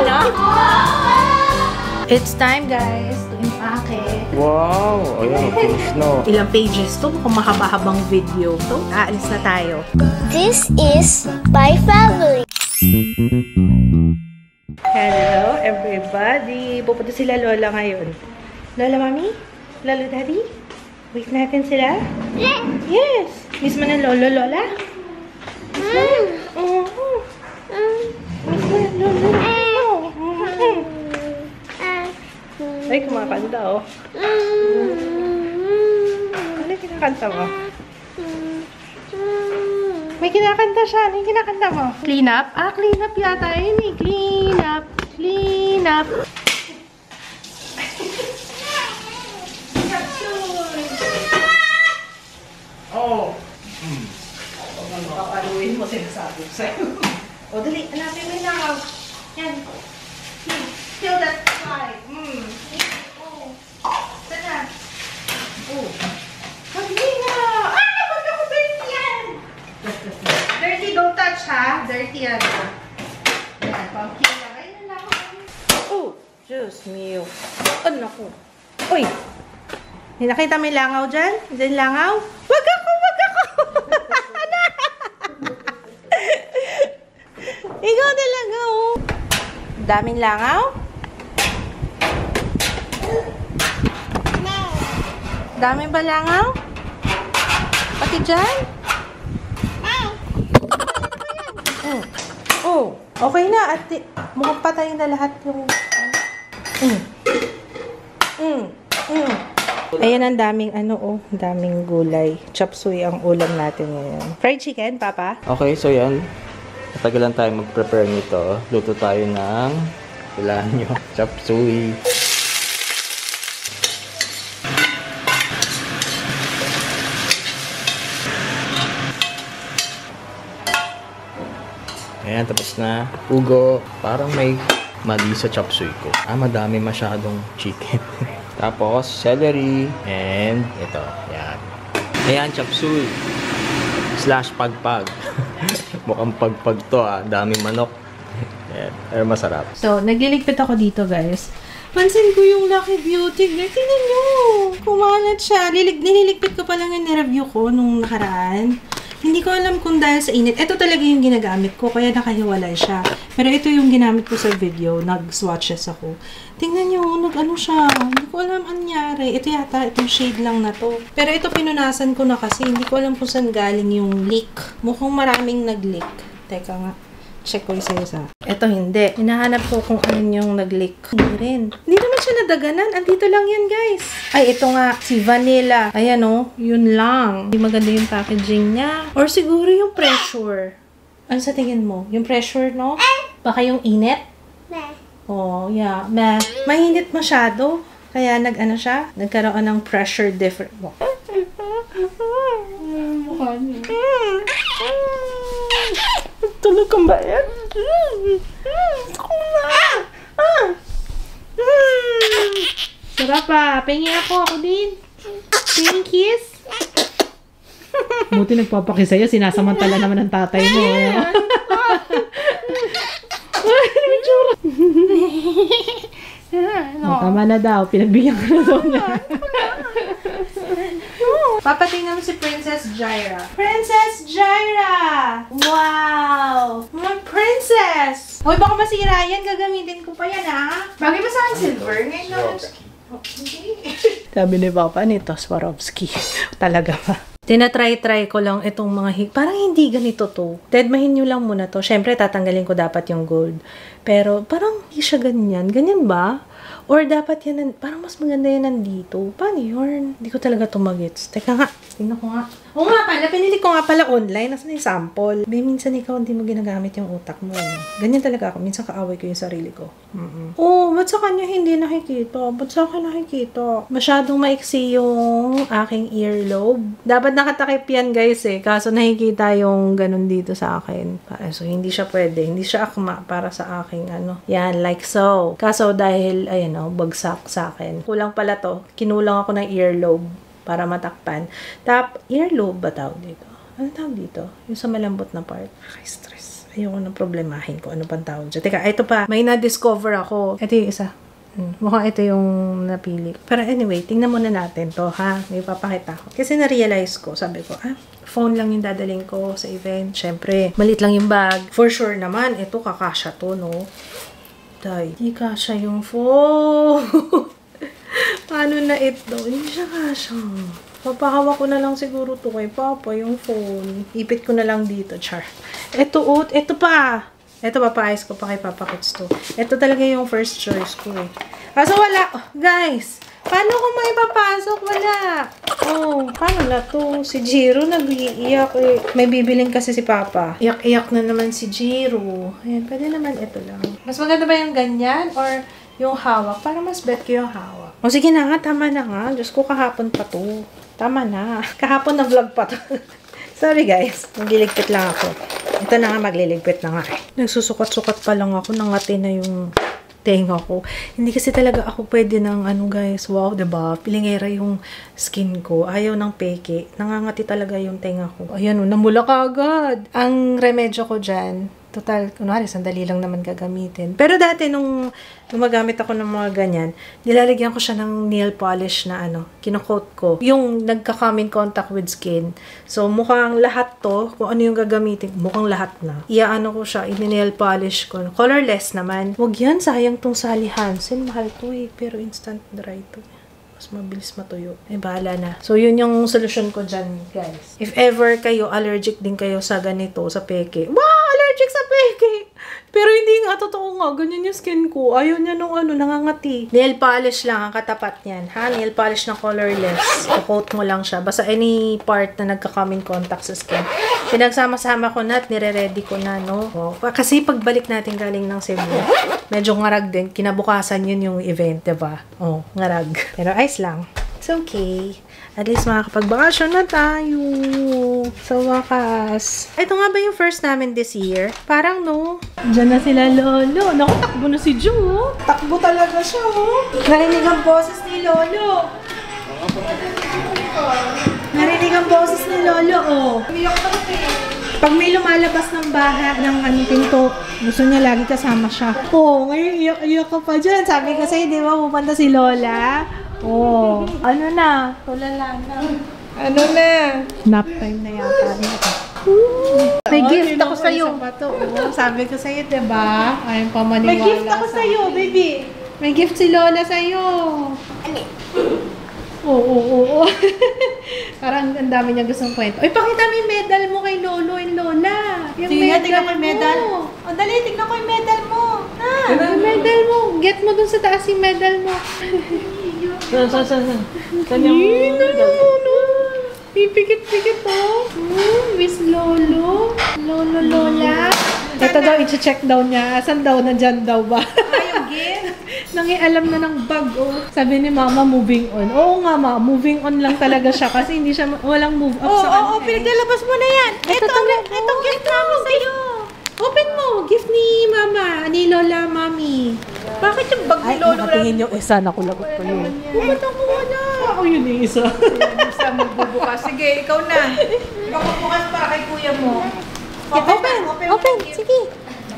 Ano? It's time, guys, to impake. Wow! Ayan, fish no. Ilang pages to? Mukhang mahaba-habang video to. Aalis na tayo. This is my family. Hello, everybody. Pupunta sila Lola ngayon. Lola, Mami? Lola, Daddy? Wait natin sila? Yes! Miss mo na Lolo, Lola? Miss mo na? Miss mo na Lola? Ay, kumakanta, oh. Ano kinakanta mo? May kinakanta siya. Ano yung kinakanta mo? Clean up? Ah, clean up yata. Ayun eh. Clean up. Clean up. Oh. Kung papaluin mo, sinasabi ko sa'yo. O, dali. Hanapin mo yung langaw. Yan. Kill that fly. Oh. Sana. Oh. Hindi na. Ah! Huwag ako dirty yan. Dirty, don't touch ha. Dirty yan. Yan, pumpkin lang. Ayun na lang. Oh, Diyos mio. Ano ko? Uy! May nakita may langaw dyan? Diyan langaw? Wag ako! Wag ako! Ikaw talaga oh. Daming langaw? Dami ba langaw? Pati dyan? Oh, okay na. At mukhang patay na lahat yung... Ayan ang daming daming gulay. Chop suey ang ulam natin ngayon. Fried chicken, Papa? Okay, so yan. Matagalan tayo mag-prepare nito. Luto tayo ng kailangan nyo. Chop suey. Ayan, tapos na. Ugo. Parang may mali sa chop suey ko. Madami masyadong chicken. Tapos, celery. And ito. Ayan. Ayan, chop suey. / pagpag. Mukhang pagpag to Daming manok. Ayan. Pero masarap. So, nagliligpit ako dito, guys. Pansin ko yung Lucky Beauty. Tingnan nyo. Kumalat siya. Nililigpit ko pa lang yung nireview ko nung nakaraan. Hindi ko alam kung dahil sa init. Ito talaga yung ginagamit ko, kaya nakahiwalay siya. Pero ito yung ginamit ko sa video. Nag-swatches ako. Tingnan nyo, nag-ano siya. Hindi ko alam ang nangyari. Ito yata, itong shade lang na to. Pero ito pinunasan ko na kasi. Hindi ko alam kung saan galing yung leak. Mukhang maraming nag-leak. Teka nga. Check ko isa-isa. Ito hindi. Hinahanap ko kung ano yung nag-leak. Hindi rin. Hindi naman siya nadaganan. Andito lang yan, guys. Ay, ito nga. Si Vanilla. Ayan, oh. Yun lang. Hindi maganda yung packaging niya. Or siguro yung pressure. Ano sa tingin mo? Yung pressure, no? Baka yung init? Oh, yeah. Mainit masyado. Kaya nag-ano siya? Nagkaroon ng pressure difference. Mukha niya. Tulog kang ba yan? Sarap pa. Pengi ako din. Pengi kiss. Buti nagpapakisaya, sinasamantala naman ng tatay mo. Tama na daw, pinagbigyan ka na daw niya. Papatingnan mo si Princess Jaira. Princess Jaira! Wow! My princess! Hoy, baka masira yan. Gagamitin ko pa yan, ha? Bagay ba sa akin silver? Ngayon naman. Sabi ni Papa nito, Swarovski. Talaga ba? Tinatry-try ko lang itong mga parang hindi ganito to. Dedmahin nyo lang muna to. Siyempre, tatanggalin ko dapat yung gold. Pero, parang hindi siya ganyan. Ganyan ba? Or dapat yan, parang mas maganda yan nandito. Paano yun? Hindi ko talaga tumagets. Teka nga, tingnan ko nga. Oo nga pala, pinili ko nga pala online. Nasaan yung sample? Minsan ikaw hindi mo ginagamit yung utak mo. Ganyan talaga ako. Minsan kaaway ko yung sarili ko. Oh, ba't sa kanya hindi nakikita? Ba't sa akin nakikita? Masyadong maiksi yung aking earlobe. Dapat nakatakip yan, guys, eh. Kaso nakikita yung ganun dito sa akin. So, hindi siya pwede. Hindi siya akma para sa aking ano. Yan, like so. Kaso dahil, ayan o, bagsak sa akin. Kulang pala to. Kinulang ako ng earlobe para matakpan. Earlobe ba tawag dito? Ano tawag dito? Yung sa malambot na part. Ay, stress. Ayoko nang problemahin ko ano pang tawag dyan. Teka, ito pa. May na-discover ako. Ito yung isa. Mukhang ito yung napili. Pero anyway, tingnan muna natin to, ha? May papakita ko. Kasi na-realize ko, sabi ko, phone lang yung dadaling ko sa event. Siyempre, malit lang yung bag. For sure naman, ito kakasya to, no? Day, di kasya yung phone. Paano na ito? Hindi siya kasya. Papahawak ko na lang siguro to kay Papa, yung phone. Ipit ko na lang dito, char. Ito pa. Ito, papaayos ko pa kay Papa Kits to. Ito talaga yung first choice ko eh. Kaso wala. Guys, paano ko maipapasok? Wala. Oh, paano na to? Si Jiro nag-iiyak eh. May bibiling kasi si Papa. Iyak-iyak na naman si Jiro. Ayan, pwede naman ito lang. Mas maganda ba yung ganyan? Or yung hawak? Para mas bet ko yung hawak. O sige na nga, tama na nga. Diyos ko, kahapon pa to. Tama na. Kahapon na vlog pa to. Sorry guys, magliligpit lang ako. Ito na nga, magliligpit na nga. Nagsusukat-sukat pa lang ako, nangati na yung tenga ko. Hindi kasi talaga ako pwede ng guys, wow, diba? Pilingera yung skin ko. Ayaw ng peke. Nangangati talaga yung tenga ko. Ayan, namula ka agad. Ang remedyo ko dyan, total, kunwari, sandali lang naman gagamitin. Pero dati, nung gumagamit ako ng mga ganyan, nilalagyan ko siya ng nail polish na kinocoat ko. Yung nagka-come in contact with skin. So, mukhang lahat to, kung ano yung gagamitin, mukhang lahat na. Ko siya, in-nail polish ko. Colorless naman. Huwag yan, sayang tong Sally Hansen. Mahal to eh, pero instant dry to. Mas mabilis matuyo. Bahala na. So, yun yung solusyon ko dyan, guys. If ever kayo, allergic din kayo sa ganito, sa peke. Wow! Allergic sa peke! Pero hindi nga, totoo nga. Ganyan yung skin ko. Ayaw niya nung nangangati. Nail polish lang ang katapat niyan. Ha? Nail polish na colorless. Coat mo lang siya. Basta any part na nagka-come in contact sa skin. Pinagsama-sama ko na at nire-ready ko na, no? Oh. Kasi pagbalik natin galing ng Cebu, medyo ngarag din. Kinabukasan yun yung event, diba? Oh, ngarag. Pero ayos lang. It's okay. At least makakapagbakasyon na tayo. Sa wakas. Ito nga ba yung first namin this year? Parang no. Diyan na sila Lolo. Naku, takbo na si Ju. Takbo talaga siya, oh. Narinig ang boses ni Lolo. Narinig ang boses ni Lolo, oh. Pag may lumalabas ng bahay, ng pinto, gusto niya lagi kasama siya. Oh, ngayon iyak-iyak ka pa dyan. Sabi ko sa'yo, di ba, pupunta si Lola? Oh, ano na? Tulala na. Ano na? Nap time na yata. May gift ako sa'yo. Sabi ko sa'yo, diba? Ayaw pa maniwala. May gift ako sa'yo, baby. May gift si Lola sa'yo. Oo. Parang ang dami niya gustong kwento. Ay, pakita mo yung medal mo kay Lolo and Lola. Yung medal mo. Medal. O, dali, tignan ko yung medal mo. Ha? Yung medal mo. Get mo dun sa taas yung medal mo. Saan yung medal? Pipikit-pikit oh. Miss Lolo. Lola. Ito daw, i-check daw niya. Asan daw? Nandyan daw ba? Yung gift. Nangialam na ng bag, oh. Sabi ni Mama, moving on. Oo nga, Ma. Moving on lang talaga siya kasi hindi siya, walang move up sa kanya. Oo, pinaglalabas mo na yan. Ito gift namin sa'yo. Open mo. Gift ni Mama. Ni Lola, Mami. Bakit yung bag ni Lolo? Nakatingin yung isa. Nakulagot ko yun. Ba't ako wala? Ako yun yung isa. Isa magbubukas. Sige, ikaw na. Ikaw magbukas para kay kuya mo. Open. Sige.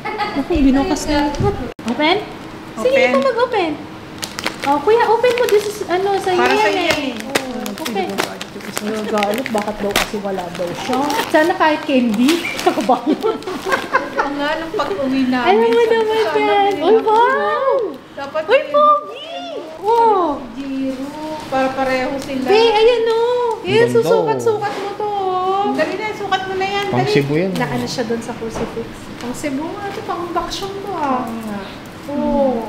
Ako, binukas na. Open? Sige, ikaw mag-open. Oh, kuya, open mo. This is, sa'yo Para yan sa'yo yan eh. Open. Nagalit, bakit daw kasi wala daw siya. Sana kahit candy. Nakabayo. Ang nga, nung pag-uwi namin. Alam mo naman yan. Uy, wow! Dapat Uy, pogi! Oh! Jiro. Para pareho sila. Be, ayan o. Yan, Ganda, susukat-sukat mo to. Dali na, sukat mo na yan. Pang Dali. Cebu yan. Naano siya doon sa crucifix. Pang Cebu nga. Ito, pang baksyong to Ah. Oh.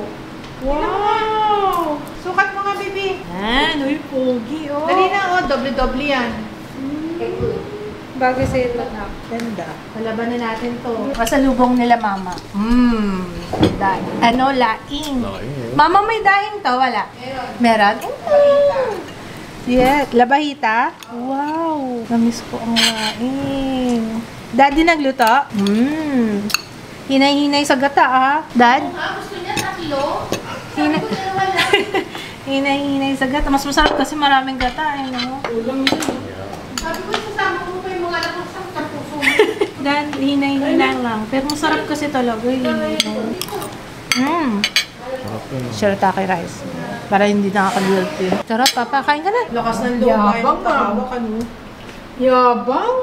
Wow! Sukat mo nga, baby. Yan, uy, pogi oh. Dali na, doble-doble yan. Bagay sa'yo ito na. Ganda. Palabanan natin to. Pasalubong nila mama. Daing. Laing. Mama, may daing to? Wala? Meron. Yeah. Labahita? Wow. Namiss ko ang laing. Daddy nagluto? Hinay-hinay sa gata, ah. Dad? Gusto niya tatlo? Hinay-hinay sa gata. Mas masarap kasi maraming gata, eh, no? Sabi ko, sasama mo pa yung mga lakas sa puso. Dad, hinay-hinay nga. lang. Pero masarap kasi talaga eh. Shirataki rice. Para hindi nakaka-guilty. Sarap, Papa. Kain ka na. Lakas ng loob. Yabang Hawak ano. Yabang.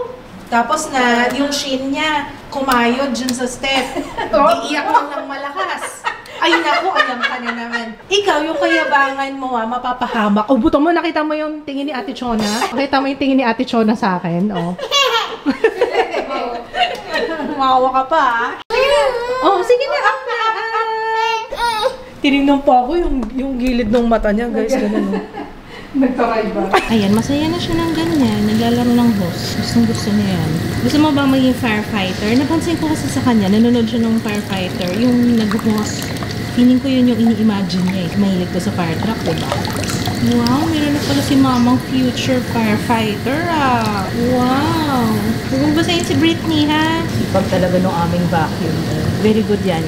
Tapos na, yung shin niya, kumayod dun sa step. Iiyak lang ng malakas. Ay naku, alam ka na naman. Ikaw, yung kayabangan mo mapapahamak. O, buto mo, nakita mo yung tingin ni Ate Chona? Nakita mo yung tingin ni Ate Chona sa akin? O. Mawa ka pa, Oh, sige na, up na. Tinignan pa ako yung gilid ng mata niya, guys. Ganun. Nagtaray ba? Ayan, masaya na siya ng ganyan. Naglalaro ng boss. Gusto niya yan. Gusto mo ba maging firefighter? Napansin ko kasi sa kanya, nanonood siya ng firefighter. Yung nag-boss. Feeling ko yun yung ini-imagine niya eh. Mahilig ko sa fire truck, diba? Wow, meron na pala si mamang future firefighter Wow! Huwag mong basahin si Britney, ha? Sipag talaga nung aming vacuum. Very good yan.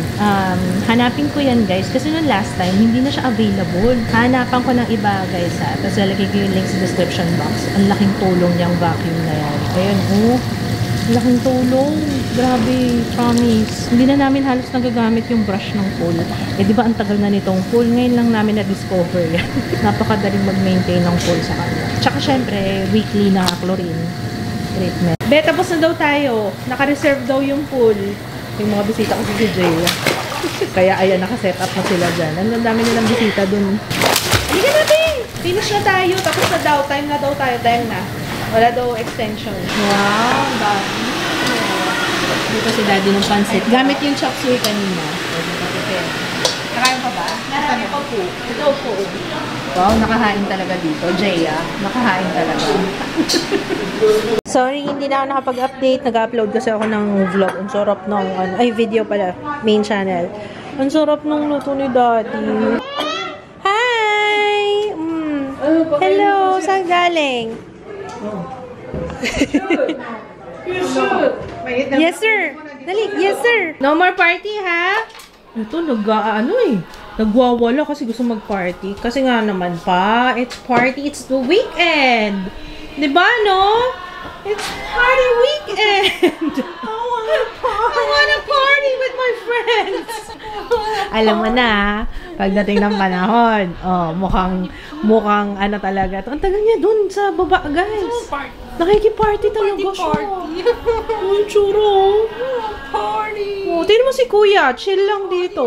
Hanapin ko yan, guys. Kasi nung last time, hindi na siya available. Hanapan ko ng iba, guys, ha? Tapos lalagay ko yung link sa description box. Ang laking tulong yung vacuum na yan. Ayan, laking tulong. Grabe, promise. Hindi na namin halos nagagamit yung brush ng pool. Eh, di ba ang tagal na nitong pool? Ngayon lang namin na-discover yan. Napakadaling mag-maintain ng pool sa kanya. Tsaka syempre, weekly na chlorine treatment. Tapos na daw tayo. Naka-reserve daw yung pool. Yung mga bisita ko si Jay. Kaya ayan, naka-set up na sila dyan. Ang dami nilang bisita dun. Hindi natin! Finish na tayo. Tapos na daw. Time na daw tayo. Time na. Wala daw extension. Wow! Dami. Dito si Daddy ng pansit. Gamit yung chop suey kanina. Nakain pa ba? Marami pa po. Ito po. Wow, nakahain talaga dito. Jaya, nakahain talaga. Sorry, hindi na ako nakapag-update. Nag-upload kasi ako ng vlog. Ang sarap ng, video pala. Main channel. Ang sarap ng luto ni Daddy. Hi! Hello! Saan galing? Yes, sir! Dali! Yes, sir! No more party, ha? Ito, nagwawala kasi gusto mag-party. Kasi nga naman pa, it's party, it's the weekend. Diba, no? It's party weekend. I wanna party with my friends. Alam mo na, pagdating ng panahon, mukhang ano talaga. Ang tagal niya dun sa baba, guys. Nakiki-party talaga siya. Ang churo. Party. Tignan mo si Kuya, chill lang dito.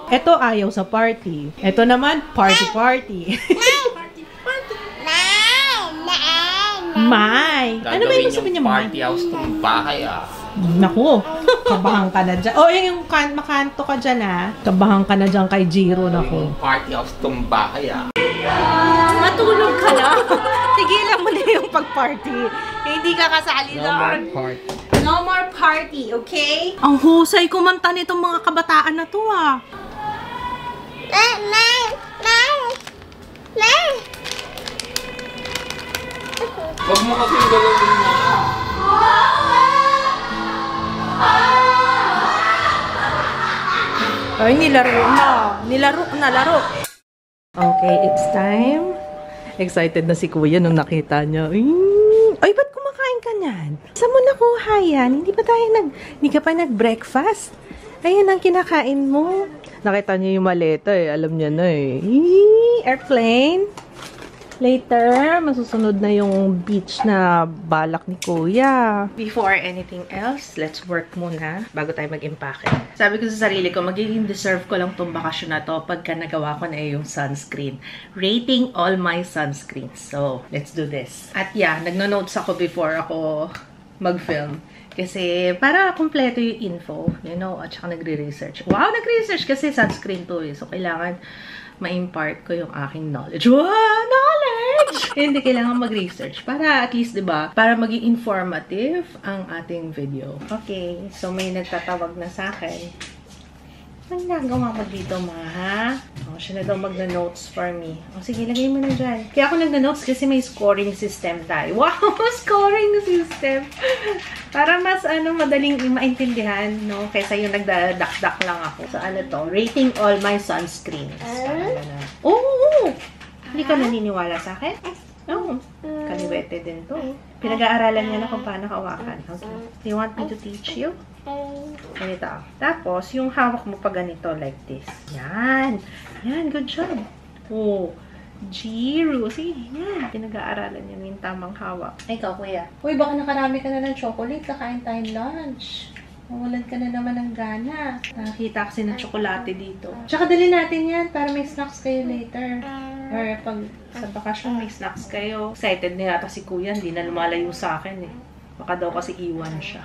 Eto ayaw sa party. Eto naman, party. May. Ano ba yung sabihin niya, May? Party house ng bahay Naku, kabahan ka na dyan. Yung makanto ka dyan Kabahan ka na dyan kay Jiro, naku. Party house ng bahay Matulog ka na. Tigilan mo na yung pag-party. Hindi ka kasali doon. No more party, okay? Ang husay kumanta nitong mga kabataan na to Huwag mo kasing galawin mo. Ay, nilaro na. Okay, it's time. Excited na si Kuya nung nakita niya. Ay, ba't kumakain ka niyan? Saan mo nakuha yan? Hindi ka pa nag-breakfast? Ayan ang kinakain mo. Nakita niya yung maleta Alam niya na Airplane. Later, masusunod na yung beach na balak ni Kuya. Before anything else, let's work muna bago tayo mag-impake. Sabi ko sa sarili ko, magiging deserve ko lang tong bakasyon na to pagka nagawa ko na yung sunscreen. Rating all my sunscreens. So, let's do this. At yeah, nagno-notes ako before ako mag-film. Kasi para kumpleto yung info, at saka nagre-research. Wow, nagre-research kasi sunscreen to So, kailangan ma-impart ko yung aking knowledge. Wow! Knowledge! Hindi kailangan mag-research. Para at least, diba? Para maging informative ang ating video. Okay. So, may nagtatawag na sa akin. Anong nagawa mo dito, ha? Siya na daw magna-notes for me. Sige, lagay mo na dyan. Kaya ako nagna-notes kasi may scoring system tayo. Wow! Scoring system! Para mas, madaling maintindihan, no? Kaysa yung nagdadak-dak lang ako. So, rating all my sunscreens. Oo! Hindi ka naniniwala sa akin? Oh, kaliwete din to. Pinag-aaralan niya na kung paano hawakan. Okay. Do you want me to teach you? Ganito. Tapos, yung hawak mo pa ganito, like this. Yan. Yan, good job. Oh, Jiro. Sige, yan. Pinag-aaralan niya yung tamang hawak. Ikaw, kuya. Uy, baka nakarami ka na ng chocolate. Kakain tayong lunch. Mawalan ka na naman ng gana. Nakakita kasi ng tsokolate dito. Tsaka dali natin yan para may snacks kayo later. Or pag sa bakasyon may snacks kayo. Excited na yata si kuya. Hindi na lumalayo sa akin eh. Baka daw kasi iwan siya.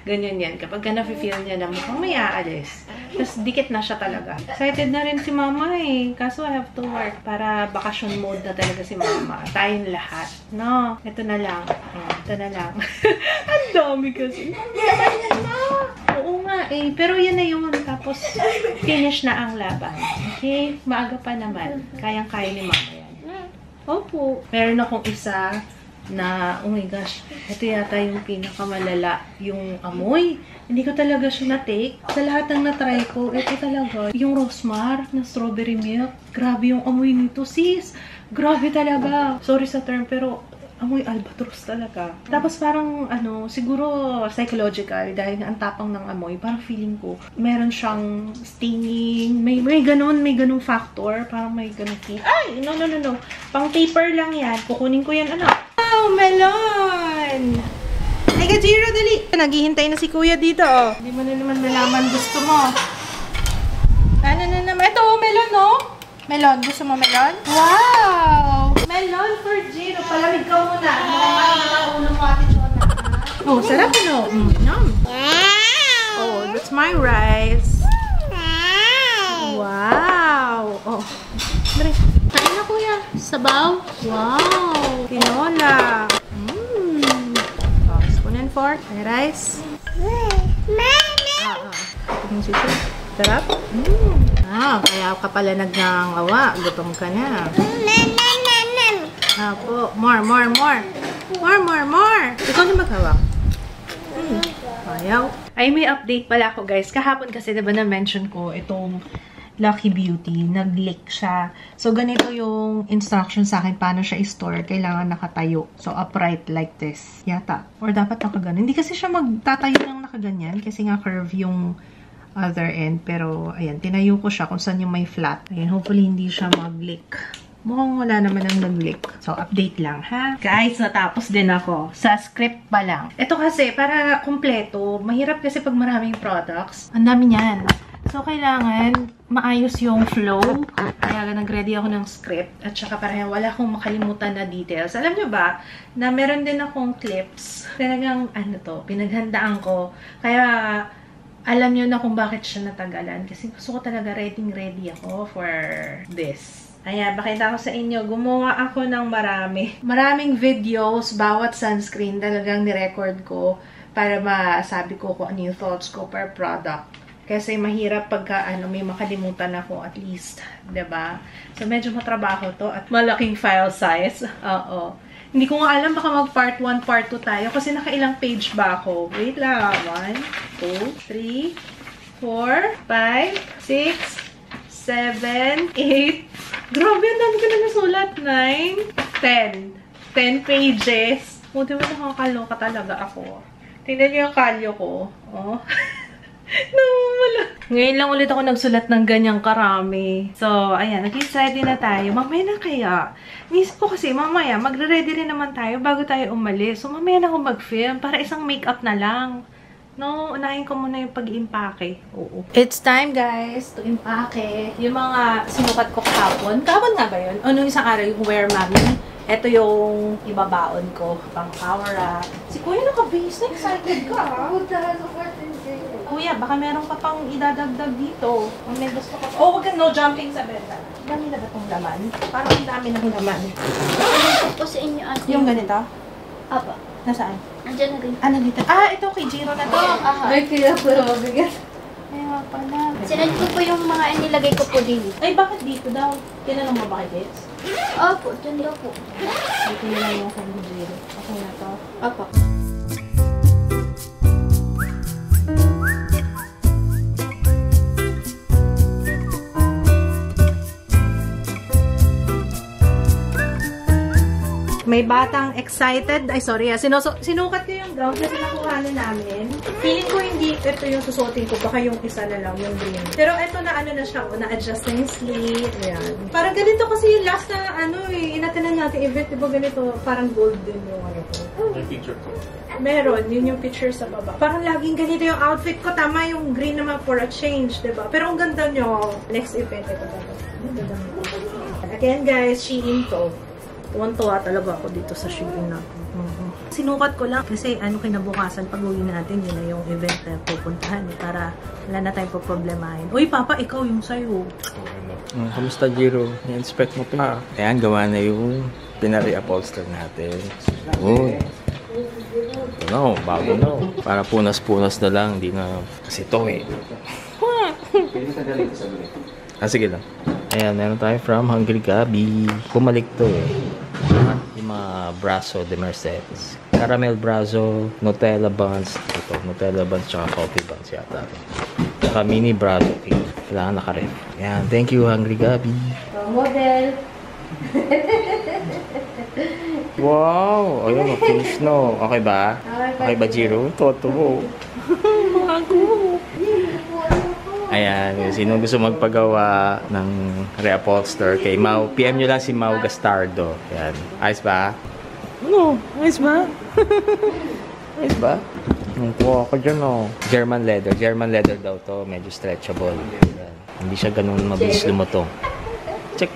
Ganyan yan. Kapag ka na-feel niya na mukhang may aalis. Tapos dikit na siya talaga. Excited na rin si mama eh. Kaso I have to work. Para bakasyon mode na talaga si mama. Tayong lahat. No? Ito na lang. Ito na lang. Ang dami kasi. Oo nga eh. Pero yan na yun. Tapos finish na ang laban. Okay? Maaga pa naman. Kayang-kaya ni mama yan. Opo. Meron akong isa na, oh my gosh, ito yata yung pinakamalala, yung amoy. Hindi ko talaga siya na-take. Sa lahat ng na-try ko, ito talaga, yung Rosmar na strawberry milk. Grabe yung amoy nito, sis. Grabe talaga. Sorry sa term, pero amoy albatros talaga. Tapos parang, siguro psychological, dahil nga ang tapang ng amoy, parang feeling ko, meron siyang stinging, may ganun factor, parang may ganun tape. Ay, no. Pang taper lang yan. Kukunin ko yan, Wow, melon! Ay, Jiro, dali! Naghihintay na si kuya dito, oh. Hindi mo na naman malaman gusto mo. Ano na naman? Ito, melon, oh. Melon, gusto mo melon? Wow! Melon for Jiro. Palamig ka muna. Ulo mo ate Jonah. Oh, sarap, Yum. Oh, that's my rice. Wow! Oh. Dali. Kain na, kuya. Sabaw. Wow! Tinola. Oh, spoon and fork. May rice. Yung sisi. Sarap. Kaya ka pala nagngangawa. Gutom ka na. Apo. More. Ikaw na maghawak. Ayaw. Ay, may update pala ako, guys. Kahapon kasi, diba na-mention ko itong Lucky Beauty, nag-leak siya. So, ganito yung instruction sa akin paano siya i-store. Kailangan nakatayo. So, upright like this. Yata. Or dapat nakaganon. Hindi kasi siya magtatayo ng nakaganyan kasi nga curve yung other end. Pero, ayan, tinayo ko siya kung saan yung may flat. Ayan, hopefully hindi siya mag-leak. Mukhang wala naman ang nag-leak. So, update lang, ha? Guys, natapos din ako. Sa script pa lang. Ito kasi, para kumpleto, mahirap kasi pag maraming products. Ang dami niyan. So, kailangan maayos yung flow. Kaya nag-ready ako ng script. At saka parang wala akong makalimutan na details. Alam nyo ba, na meron din akong clips. Talagang, pinaghandaan ko. Kaya, alam nyo na kung bakit siya natagalan. Kasi gusto ko talaga ready ako for this. Ayan, pakita ko sa inyo. Gumawa ako ng maraming videos, bawat sunscreen talagang ni-record ko para masabi ko kung ano yung thoughts ko per product. Kasi mahirap pagka may makalimutan ako at least, 'di ba? So medyo matrabaho to at malaking file size. Oo. Hindi ko nga alam, baka mag part 1, part 2 tayo kasi nakailang page ba ako? Wait lang. 1, 2, 3, 4, 5, 6, 7, 8. Grabe, ang dami ko na nasulat. 9, 10 pages. O, di ba nakakaloka talaga ako? Tingnan niyo yung kalyo ko. Oh. Nawala. Ngayon lang ulit ako nagsulat ng ganyang karami. So, ayan. Nag-ready na tayo. Mamaya na kaya. Nisip ko kasi, mamaya, magre-ready rin naman tayo bago tayo umalis. So, mamaya na ako mag-film para isang makeup na lang. No, unahin ko muna yung pag-impake. Oo. It's time, guys, to impake. Yung mga sinukat ko kahapon. Kahapon nga ba yun? O, nung isang araw yung Wear Mommy. Ito yung ibabaon ko. Pang power up. Si Kuya naka-base. Excited ka, ha? Kuya, baka meron ka pang idadagdag dito. Kung may gusto ka. Oh, wag ka no jumping sa beda. Dami na ba itong laman? Parang dami ng laman. Ito po sa inyo, ate. Yung ganito? Apa. Nasaan? Andiyan na rin. Ah, nandito. Ah, ito kay Jiro na to. Ay, kaya po mabigat. Kaya pala. Sinad ko po yung mga inilagay ko po din. Ay, bakit dito daw? Tinanong mo ba kay Bets? Opo, dyan daw po. Dito na lang yung kay Jiro. Okay na to. Opo. May batang excited. Ay, sorry. Sinukat ko yung gown kasi nakuha na namin. Feeling ko hindi ito yung susuotin ko. Baka yung isa na lang, yung green. Pero ito na ano na siya. Na-adjust na yung sleeve. Ayan. Parang ganito kasi yung last na inatanan natin event. Diba ganito? Parang gold din yung ano ko. May picture ko. Meron. Yun yung picture sa baba. Parang laging ganito yung outfit ko. Tama yung green naman for a change. Diba? Pero ang ganda nyo. Next event. Ito ba? Ang ganda nyo. Again guys, Shein to. Tuwan-tuwa talaga ako dito sa Shein na. Sinukat ko lang kasi kinabukasan pag uwi natin, yun na yung event na pupuntahan para wala na tayong problemahin. Uy, Papa, ikaw yung sa'yo. Kamusta, Jiro? I-inspect mo pa. Ayan, gawa na yung pinari-upholster natin. Uy. No, bago no. Para punas-punas na lang. Hindi na... Kasi ito eh. Sige lang. Ayan, meron tayo from Hungry Gabi. Bumalik to eh. Yung mga brazo de Mercedes. Caramel brazo, Nutella buns. Ito, Nutella buns tsaka coffee buns yata. Tsaka mini brazo cake. Kailangan nakaref. Ayan, thank you Hungry Gabi. Model. Wow! Ayun, finish no. Okay ba? Okay ba, Jiro? Toto mo. Ayan, sino gusto magpagawa ng reupholster kay Mau, PM nyo lang si Mau Gastardo. Ayan. Ayos ba? Ano? Ayos ba? Ayos ba? Kuha ako dyan, oh. German leather daw to. Medyo stretchable. Ayan. Hindi siya ganun mabilis lumutong. Check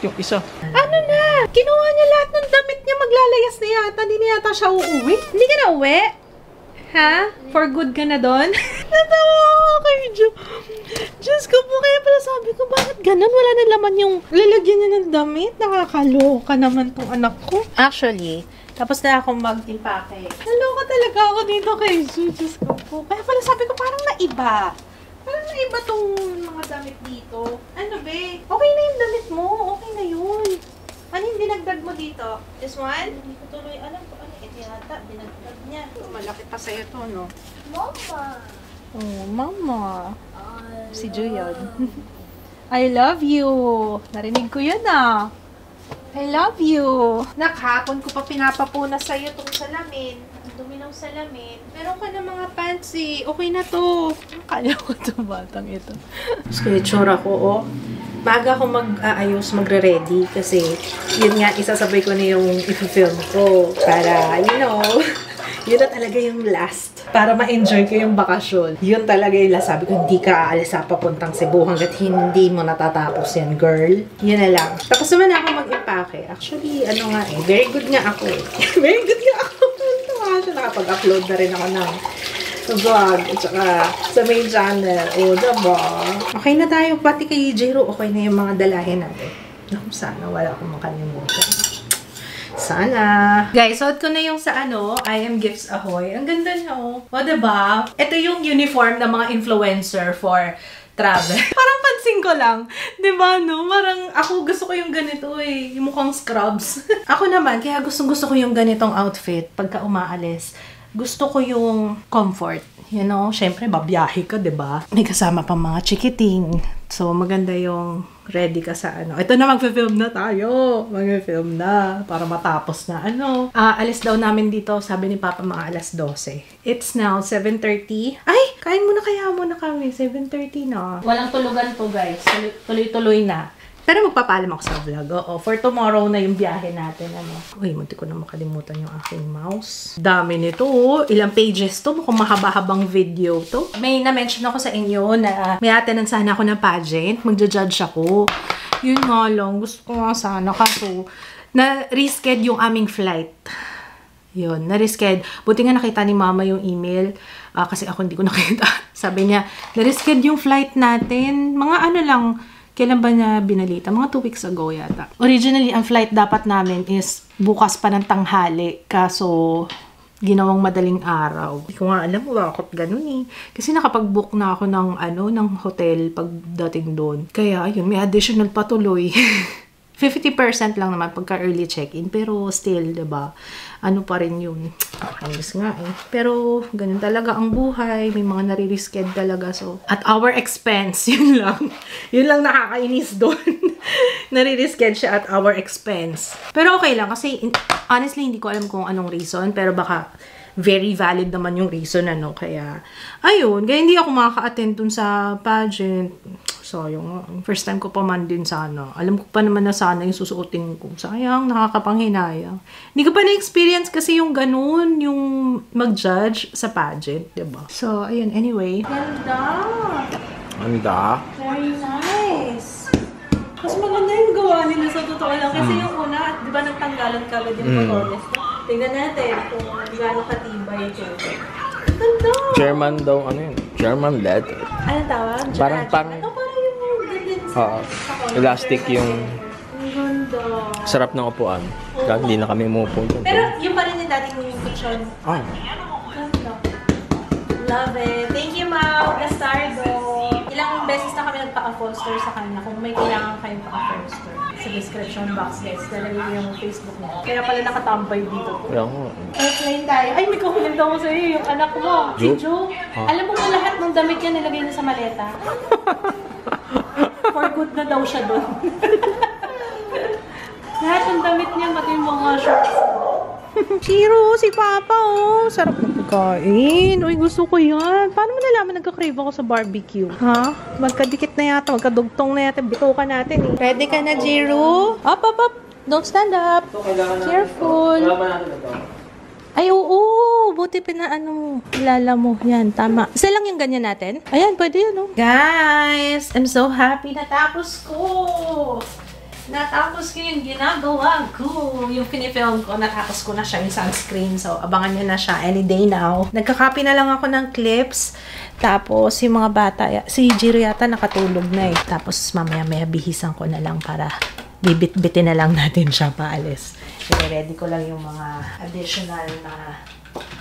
yung isa. Ano na? Kinuha niya lahat ng damit niya. Maglalayas na yata. Hindi na yata siya uuwi. Hindi ka na uwi? Ha? For good ka na doon? Natawa ako kay Diyos ko po, kaya pala sabi ko, bakit ganun? Wala na laman yung lalagyan niya ng damit. Nakakaloka naman tong anak ko. Actually, tapos na akong mag-impake. Naloka talaga ako dito kay Diyos ko po. Kaya pala sabi ko, parang naiba. Parang naiba tong mga damit dito. Ano be? Okay na yung damit mo. Okay na yun. Ano yung dinagdag mo dito? This one? Hindi ko tuloy alam ko. Ito yata, dinagdag niya. Malaki pa sa'yo to, no? Mama. Oh, Mama. Si Juyon. I love you. Narinig ko yun, ah. I love you. Nakhapon ko pa pinapapunas sa'yo itong salamin. Ang dumi ng salamin. Meron ka na mga pants, eh. Okay na to. Kala ko itong batang ito. Gusto yung tsura ko, oh. Baga ako mag-aayos, magre-ready kasi yun nga, isasabay ko na yung i-film ko para, yun na talaga yung last. Para ma-enjoy ko yung bakasyon. Yun talaga yung last. Sabi ko, hindi ka aalis sa papuntang Cebu hanggat hindi mo natatapos yan, girl. Yun na lang. Tapos naman ako mag-impake. Actually, very good nga ako eh. Very good nga ako. Nakapag-upload na rin ako ng vlog at saka sa main channel. O, diba? Okay na tayo. Pati kay Jiro, okay na yung mga dalahin natin. Sana wala akong makalimutan. Sana. Guys, suot ko na yung sa I Am Gifts Ahoy. Ang ganda niya, oh. O, diba? Ito yung uniform ng mga influencer for travel. Parang pansin ko lang. Diba, no? Parang ako gusto ko yung ganito eh. Yung mukhang scrubs. Ako naman, kaya gusto ko yung ganitong outfit pagka umaalis. Gusto ko yung comfort. Syempre, babiyahe ka, diba? May kasama pang mga chikiting. So, maganda yung ready ka sa Ito na, mag-film na tayo. Mag-film na. Para matapos na alis daw namin dito, sabi ni Papa, mga alas 12. It's now 7:30. Ay! Kain muna kaya muna kami. 7:30 na. Walang tulugan to, guys. Tuloy-tuloy na. Pero magpapaalam ako sa vlog. Oo, for tomorrow na yung biyahe natin. Uy, munti ko na makalimutan yung aking mouse. Dami nito. Ilang pages to. Mukhang mahaba-habang video to. May na-mention ako sa inyo na may atanan sana ako ng pageant. Magja-judge ako. Yun nga lang. Gusto ko nga sana. Kaso, na-resched yung aming flight. Yun, na-resched. Buti nga nakita ni Mama yung email. Kasi ako hindi ko nakita. Sabi niya, na-resched yung flight natin. Mga lang, kailan ba niya binalita? Mga 2 weeks ago yata. Originally, ang flight dapat namin is bukas pa ng tanghali. Kaso, ginawang madaling araw. Hindi ko nga alam bakit ganun eh. Kasi nakapag-book na ako ng hotel pagdating doon. Kaya, yun, may additional patuloy. 50% lang naman pagka early check-in. Pero still, diba? Ano pa rin yun. Ayos nga eh. Pero, ganun talaga ang buhay. May mga nare-risked talaga. So, at our expense, yun lang. Yun lang nakakainis doon. Nare-risked siya at our expense. Pero okay lang. Kasi, honestly, hindi ko alam kung anong reason. Pero baka, very valid naman yung reason, ano. Kaya, ayun. Kaya hindi ako makaka-attend dun sa pageant. So, yung first time ko pa man din sana. Alam ko pa naman na sana yung susuotin ko. Sayang, nakakapanghinayang. Hindi ko pa na-experience kasi yung ganun, yung mag-judge sa pageant, diba? So, ayun, anyway. Ganda! Ganda? Very nice! Mas maganda yung gawa nila sa totoo lang. Kasi yung una, di ba nagtanggalan ka agad yung photos? Tingnan natin kung gano'ng katibay ito. Ganda! German daw, ano yun? German leather. Anong tawag? Parang elastic yung ganda. sarap ng upuan. Dahil hindi na kami umupo doon. Pero yung pa rin yung dating yung kutsyon. Ah. Ganda. Love it. Thank you, Mau. Gastardo. Ilang beses na kami nagpa-foster sa kanya. Kung may kailangan kayong pa-foster. Sa description box, guys. Lalagay yung Facebook niya. Kaya pala nakatambay dito. Kaya ko. Airplane tayo. Ay, may kahulan daw ko sa'yo. Yung anak mo. Si Joe. Alam mo ba lahat ng damit niya nilagay niya sa maleta? For good na daw siya doon. Lahat ng damit niya, pati yung mga shorts. Shiro, si Papa, oh. Sarap na pagkain. Uy, gusto ko yan. Paano mo nalaman nagka-crave ako sa barbecue? Ha? Magkadikit na yata, magkadugtong na yata. Bito ka natin, eh. Ready ka na, Jiro? Up, up, up. Don't stand up. Careful. Ay, oo. Buti pinaano mo. Lala mo. Yan, tama. Isa lang yung ganyan natin. Ayan, pwede yun, oh. Guys, I'm so happy natapos ko. Natapos ko yung ginagawa ko. Yung pinifilm ko, natapos ko na siya yung sunscreen. So, abangan nyo na siya any day now. Nagka-copy na lang ako ng clips. Tapos, yung mga bata, si Jiro yata nakatulog na eh. Tapos, mamaya-maya bihisan ko na lang para bibit-bitin na lang natin siya paalis. I-ready ko lang yung mga additional na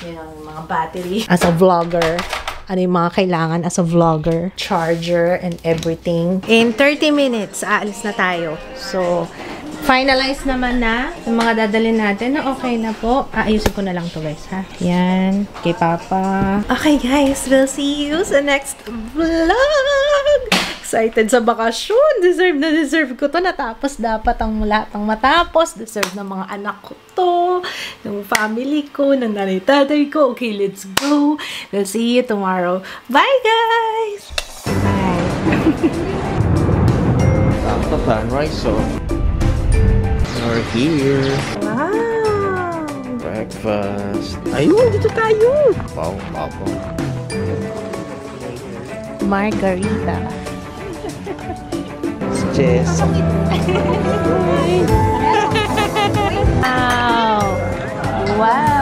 yung mga battery. As a vlogger, ano yung mga kailangan as a vlogger, charger, and everything. In 30 minutes, aalis na tayo. So, finalize naman na yung mga dadalhin natin na okay na po. Ayusin ko na lang to, guys, ha? Yan, kay Papa. Okay, guys, we'll see you sa next vlog! Excited sa bakasyon. Deserve na deserve ko to. Natapos dapat ang lahat ng matapos. Deserve ng mga anak ko to. Ng family ko. Ng nanay-tatay ko. Okay, let's go. We'll see you tomorrow. Bye, guys! Bye! After sunrise, so we're here. Wow! Breakfast. Ayun, dito tayo. Wow, wow. Margarita. Jess. Wow! Wow!